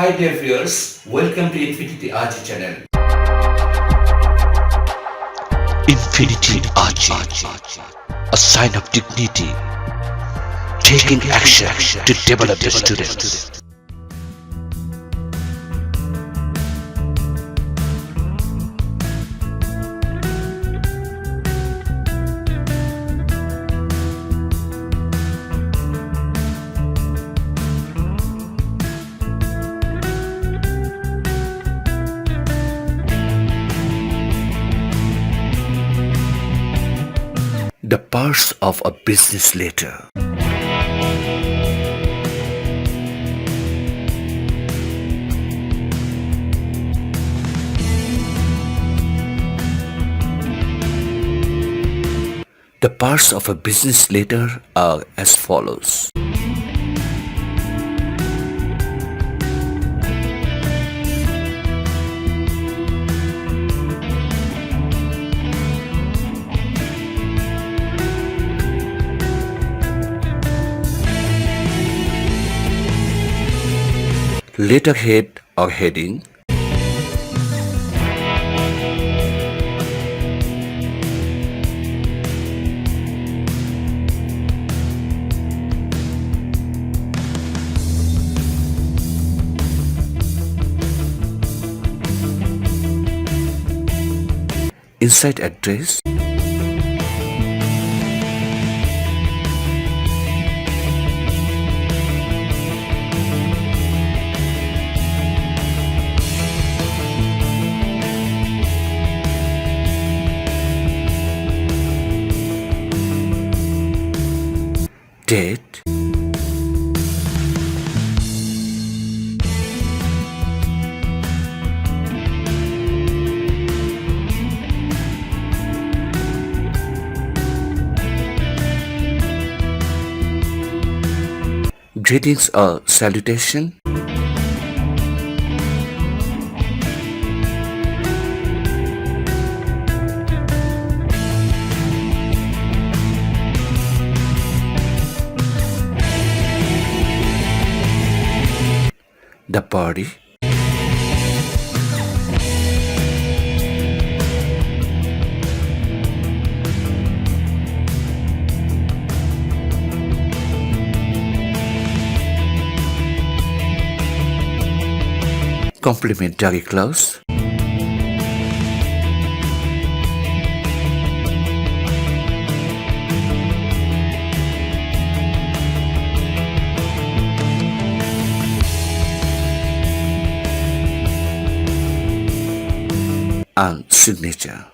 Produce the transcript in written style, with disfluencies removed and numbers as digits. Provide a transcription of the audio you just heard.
Hi dear viewers, welcome to Infinity Ahzee channel. Infinity Ahzee, a sign of dignity, taking action to develop the students. The parts of a business letter. The parts of a business letter are as follows. Letterhead or heading, inside address, date, greetings or salutation, the body, complimentary clause, and signature.